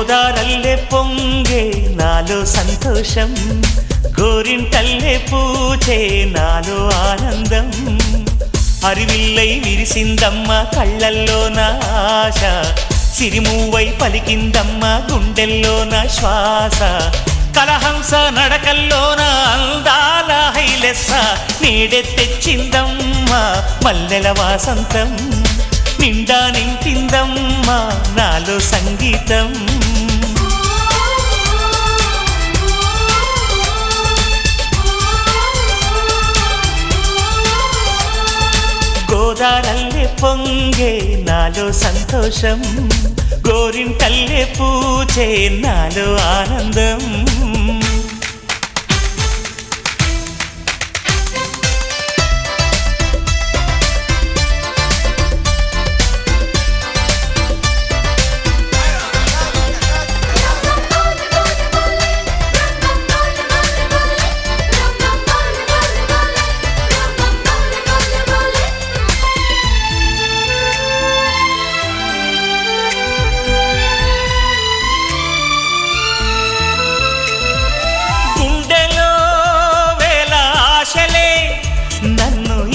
గోదారల్లే పొంగే నాలో సంతోషం, గోరింటల్లే పూచే నాలో ఆనందం. హరివిల్లై విరిసిందమ్మ కళ్ళల్లోన ఆశ, సిరిమూవై పలికిందమ్మ గుండెల్లోన శ్వాస. కలహంస నడకల్లోన అందాల హైలెస్స, నీడే తెచ్చిందమ్మ మల్లెల వాసంతం. నిండా నింపిందమ్మ నాలో సంగీతం. గోదారల్లే పొంగే నాలో సంతోషం, గోరింటల్లే పూచే నాలో ఆనందం.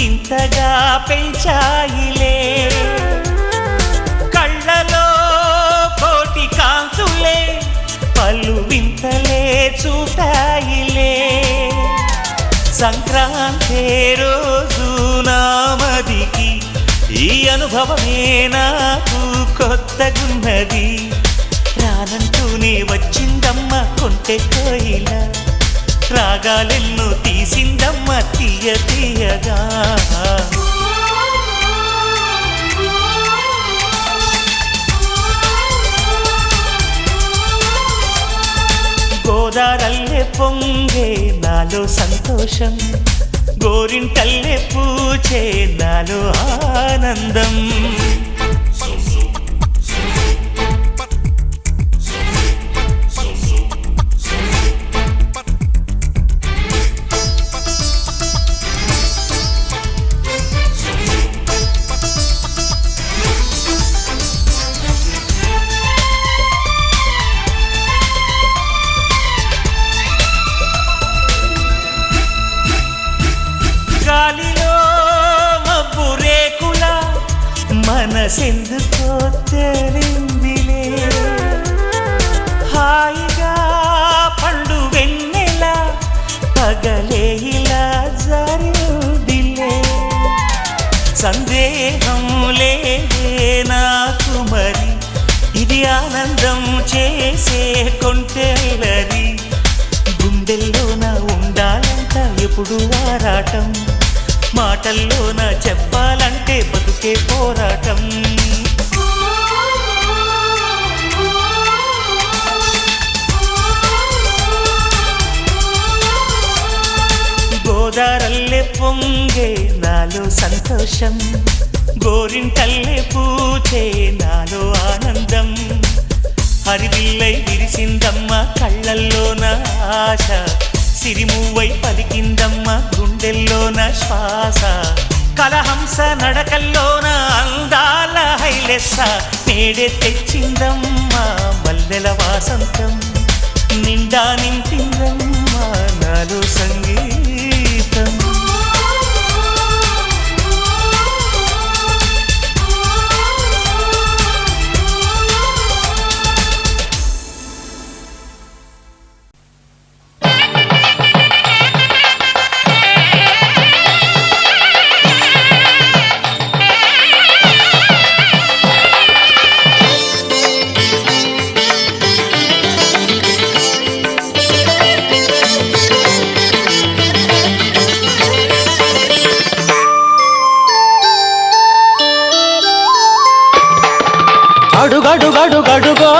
ఇంతగా పెంచాయిలే, కళ్ళలో కోటి కాంతులే పలు వింతలే చూపాయిలే. సంక్రాంతి రోజు నామదికి ఈ అనుభవమే నాకు కొత్తగున్నది. రానంటూనే వచ్చిందమ్మ కొంటె కోయిల, రాగాలెన్నో తీసిందమ్మ తీయ తీయగా. గోదారల్లే పొంగే నాలో సంతోషం, గోరింటల్లే పూచే నాలో ఆనందం. గాలిలో మబ్బు రేకుల మనసెందుకో తెలిందిలే, హాయిగా పండు వెన్నెల పగలే ఇలా జరిదిలే. సందేహం లేదే నాకు మరి, ఇది ఆనందం చేసే కొంటెలరి. గుండెల్లోన ఉండాలంట ఎప్పుడు ఆరాటం, మాటల్లోన చెప్పాలంటే బతుకే పోరాటం. గోదారల్లే పొంగే నాలో సంతోషం, గోరింటల్లే పూచే నాలో ఆనందం. హరివిల్లై విరిసిందమ్మ కళ్ళల్లోన ఆశ, సిరిమూవై పలికిందమ్మ గుండెల్లోన శ్వాస. కలహంస నడకల్లోన అందాల హైలెస్స, నేడే తెచ్చిందమ్మ మల్లెల వాసంతం. నిండా నింపిందమ్మ నాలో సంగీతం. అడుగడుగడుగడుగో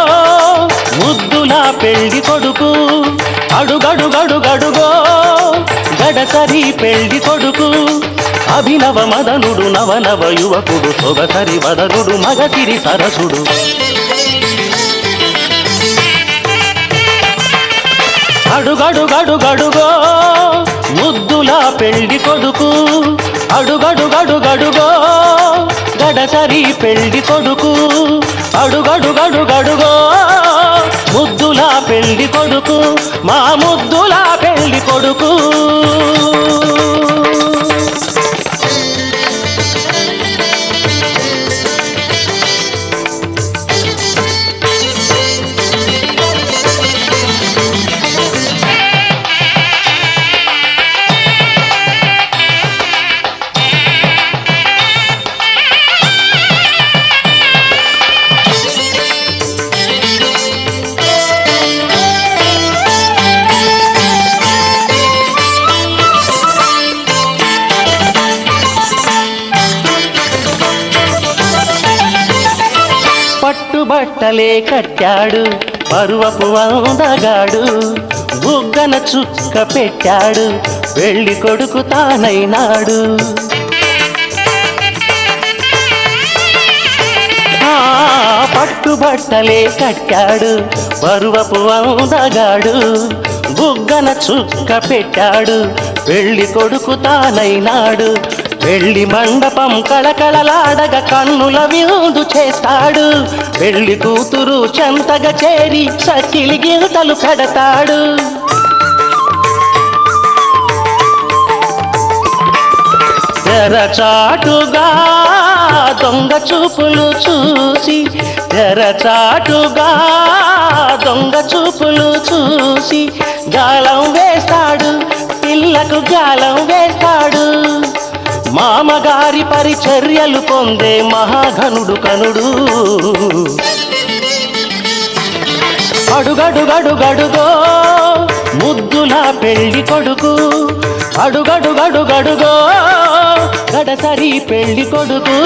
ముద్దులా పెళ్లి కొడుకు, అడుగడుగడుగడుగో గడసరి పెళ్లి కొడుకు. అభినవ మదనుడు నవనవ యువకుడు, సొగసరి వదనుడు మగసిరి సరసుడు. అడుగడుగడుగడుగో ముద్దులా పెళ్లి కొడుకు, అడుగడుగడుగడుగో గడసరి పెళ్లి కొడుకు. అడుగడుగడుగడుగో ముద్దులా పెళ్లి కొడుకు మా ముద్దులా పెళ్లి కొడుకు పట్టుబట్టలే కట్టాడు పరువపు అందగాడు బుగ్గన చుక్క పెట్టాడు పెళ్లి కొడుకు తానైనాడు పట్టుబట్టలే కట్టాడు పరువపు అందగాడు బుగ్గన చుక్క పెట్టాడు పెళ్లి కొడుకు తానైనాడు పెళ్లి మండపం కళకళలాడగా కన్నుల విందు చేస్తాడు పెళ్లి కూతురు చెంతగా చేరి సచిలి గితలు పెడతాడు తెరచాటుగా దొంగ చూపులు చూసి తెరచాటుగా దొంగ చూపులు చూసి గాలం వేస్తాడు పిల్లకు గాలం వేస్తాడు మామగారి పరిచర్యలు పొందే మహాఘనుడు కనుడు అడుగడుగడుగడుగో ముద్దులా పెళ్లి కొడుకు అడుగడుగడుగడుగో గడసరి పెళ్లి కొడుకు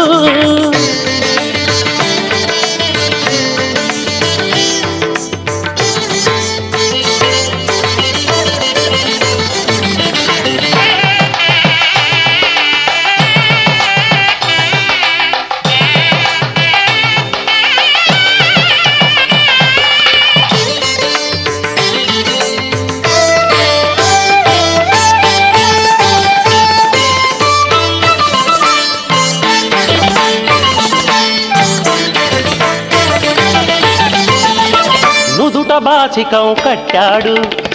బాచికం కట్టాడు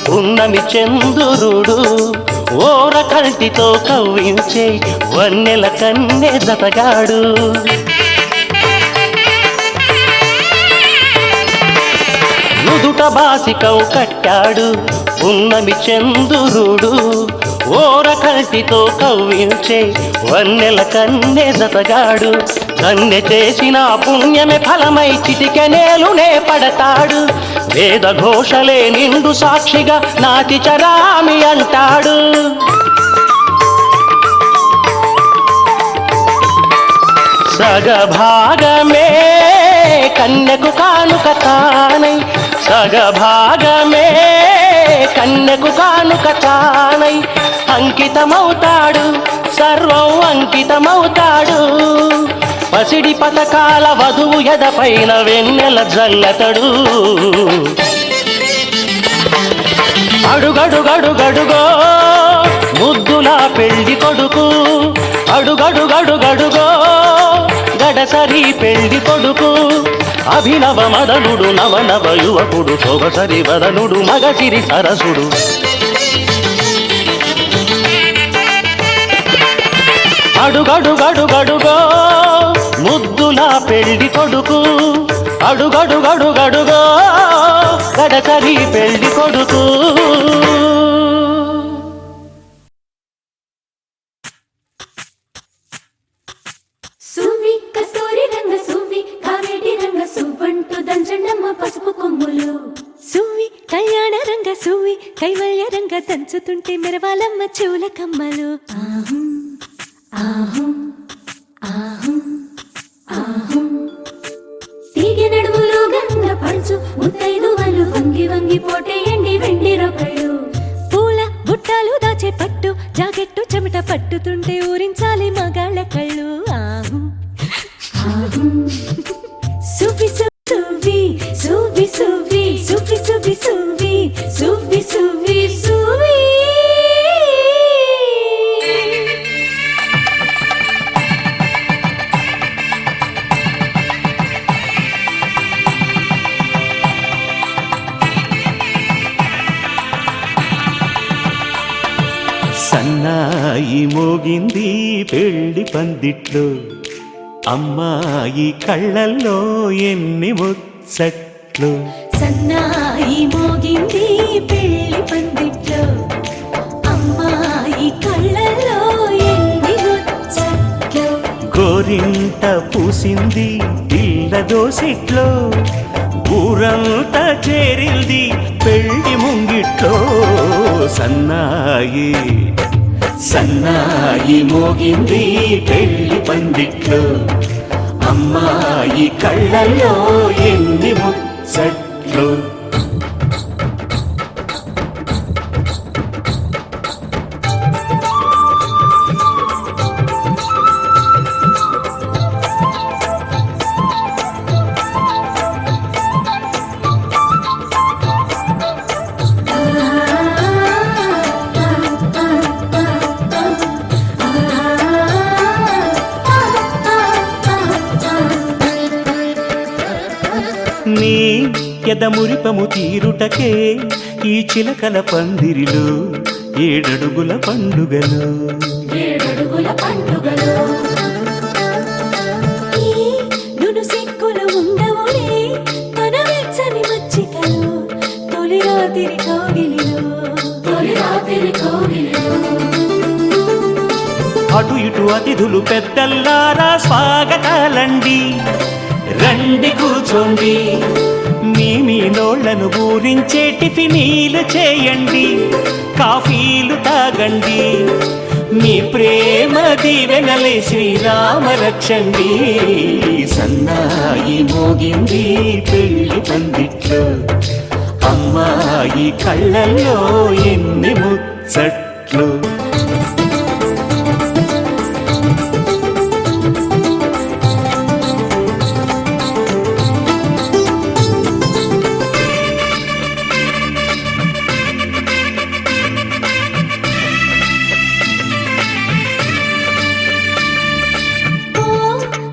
ఉన్నమి చంద్రుడు ఓర కంటితో కవ్వించే వన్నెల కన్నె జతగాడు నుదుట బాసికం కట్టాడు ఉన్నమి చంద్రుడు ఓర కంటితో కవ్వించే వన్నెల కన్నె జతగాడు కన్నె చేసిన పుణ్యమే ఫలమై చిటికెనేలునే పడతాడు వేద ఘోషలే నిండు సాక్షిగా నాటి చరామి అంటాడు సగభాగమే కన్యకు కానుక తానై సగభాగమే కన్యకు కానుక తానై అంకితమవుతాడు సర్వం అంకితమవుతాడు పసిడి పథకాల వధువు ఎదపైన వెన్నెల జల్లతడు అడుగడుగడుగడుగో ముద్దులా పెళ్లి కొడుకు అడుగడుగడుగడుగో గడసరి పెళ్లి కొడుకు అభినవ మదనుడు నవనవ యువకుడు సొగసరి వదనుడు మగసిరి సరసుడు అడుగడుగడుగడుగో ముద్దులా పెళ్లి కొడుకు అడుగడుగడుగడుగో గడసరి పెళ్లి కొడుకు సువి కస్తూరి రంగ సువి కావేటి రంగ సువ్వంటూ దంచండమ్మ పసుపు కొమ్ములు సువి కళ్యాణ రంగ సువి కైవల్య రంగ దంచుతుంటే మెరవాలమ్మ చెవుల కమ్మలు ఆహం ఆహం ఆహం ఆహం తీగ నడుములు గంగ పంచు ముత్తైదువలు వంగి వంగి పోటేయండి వెండి రొకళ్ళు పూల బుట్టాలు దాచే పట్టు జాకెట్టు చెమట పట్టుతుంటే ఊరించాలి మగాళ్ళ కళ్ళు ఆహం ఆహం సువి సువి సువి సువి సువి సువి సువి సువి సువి సువి పెళ్లి పందిట్లో అమ్మాయి కళ్ళల్లో ఎన్ని ముచ్చట్లు సన్నాయి మోగింది పెళ్లి పందిట్లో అమ్మాయి కళ్ళల్లో ఎన్ని ముచ్చట్లు గోరింట పూసింది పిల్ల దోసిట్లో ఊరంతా చేరింది పెళ్లి ముంగిట్లో సన్నాయి సన్నాయి మోగింది పెళ్లి పందిట్లో అమ్మాయి కళ్ళల్లో ఎన్ని ముచ్చట్లు నీ ఎదమురిపము తీరుటకే ఈ చిలకల పందిరిలో ఏడడుగుల పండుగలు ఈ నును సిక్కులు ఉండవులే తన వెచ్చని మచ్చికలు తొలి రాత్రి కోగిలిలో అటు ఇటు అతిథులు పెద్దల్లారా స్వాగతాలండి రండి కూర్చోండి మీ నోళ్లను పూరించే టిఫినీలు చేయండి కాఫీలు తాగండి మీ ప్రేమ దీవెనలే శ్రీరామ రక్షండి సన్నాయి మోగింది పెళ్లి పందిట్లో అమ్మాయి కళ్ళల్లో ఎన్ని ముచ్చట్లు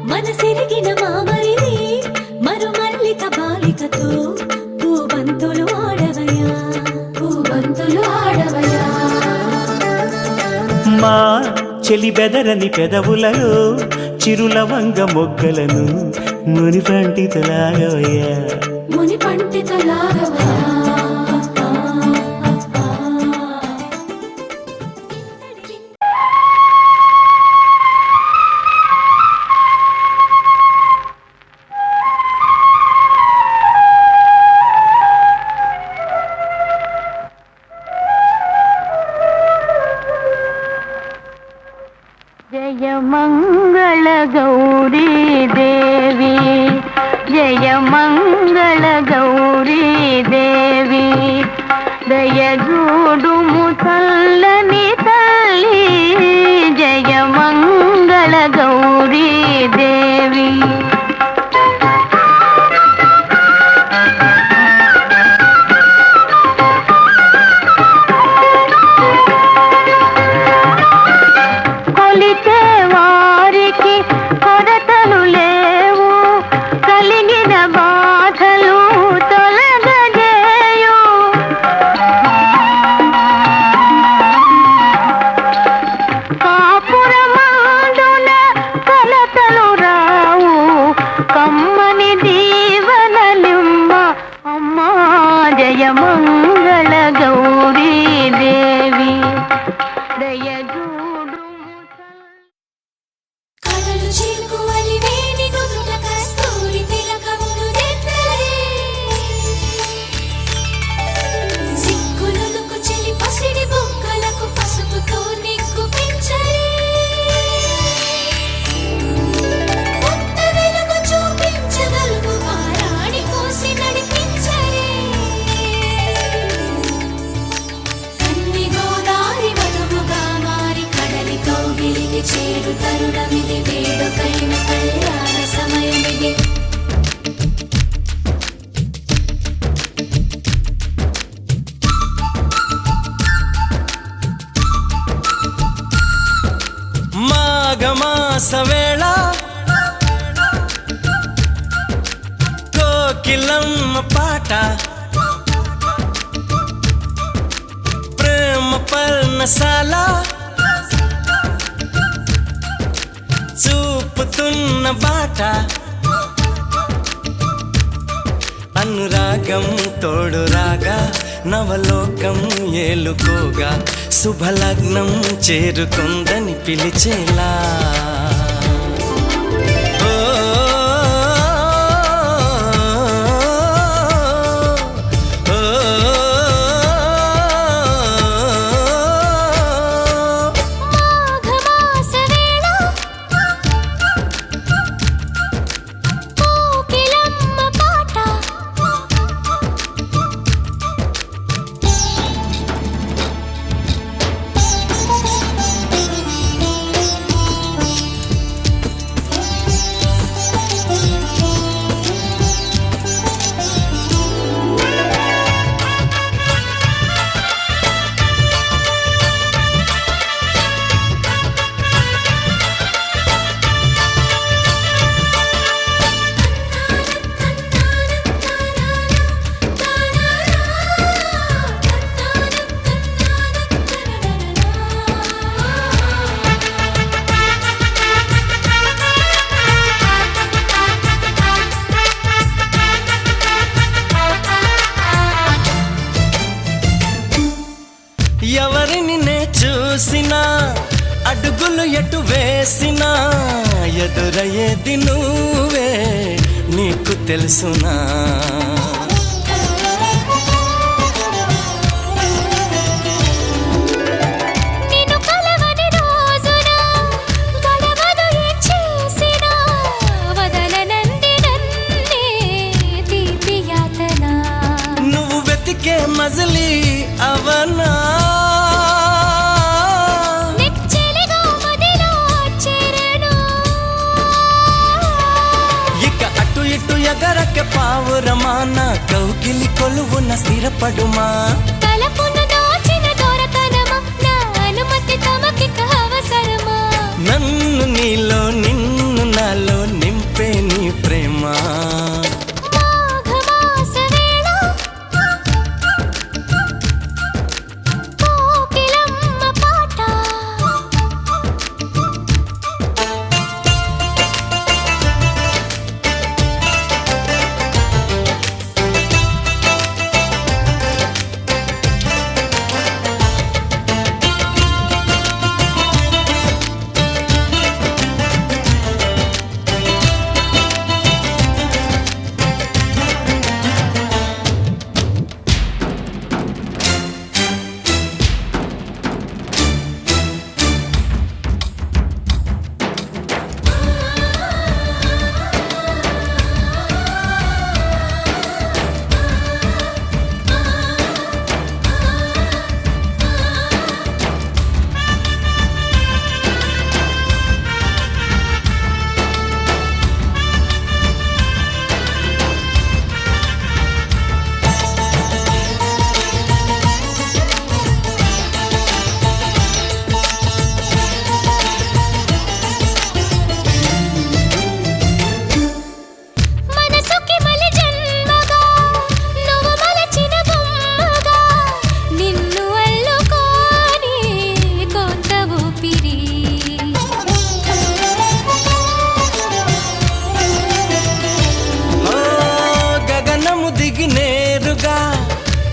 మనసిరిగిన మామరిది మరుమల్లిక బాలికతో పూబంతులు ఆడవయా మా చెలి బెదరని పెదవులలో చిరులవంగ మొగ్గలను మునిపంటితలాగవయ్యా జయ మంగళ గౌరీ దేవి జయ మంగళ గౌరీ దేవి దయగూడుము చల్లని తల్లి జయ మంగళ గౌరీ దేవి మంగళ గౌరీ దేవి దయగూడు కలలు చిలుకువలి వేణి నుదుట కస్తూరి తిలకములు దిద్దలే సిక్కులుకు చెలి పసిడి బొక్కలకు పసుపుతో నిగ్గు పెంచలే కొత్త వెలుగు చూపించగలుగు పారాణి కోసి నడిపించలే చేరు తరుణమిది వేడుకైన కళ్యాణ సమయమిది మాఘమాస వేళ కోకిలమ్మ పాట ప్రేమ పర్ణశాల పలుకుతున్న బాట అనురాగం తోడు రాగా నవలోకం ఏలుకోగా శుభలగ్నం చేరుకుందని పిలిచేలా ఎవరిని నే చూసినా అడుగులు ఎటు వేసినా ఎదురయ్యేది నువ్వే నీకు తెలుసునా నువ్వు వెతికే మజిలీ అవనా ఎగరక పావురమా నా కౌగిలి కొలువున స్థిరపడుమా తలపున దాచిన దొరకనమా నా అనుమతి తమకిక అవసరమా నన్ను నీలో నిన్ను నాలో నింపే నీ ప్రేమ మాఘమాస వేళ కోకిలమ్మ పాట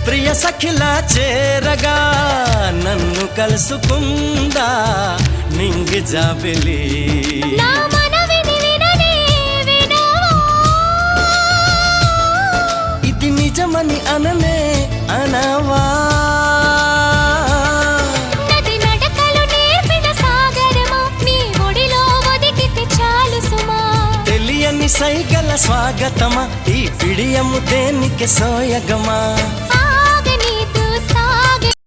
ప్రియ సఖిలా చేరగా నన్ను కలుసుకుందా నింగి జాబిలి నా మనవిని విననే వినవా ఇది నిజమని అననే అనవా నది నడకలు నేర్పిన సాగరమా నీ ఒడిలో ఒదిగితే చాలు సుమా తెలియని సైగల స్వాగతమా ఈ పిడియము దేనికి సోయగమా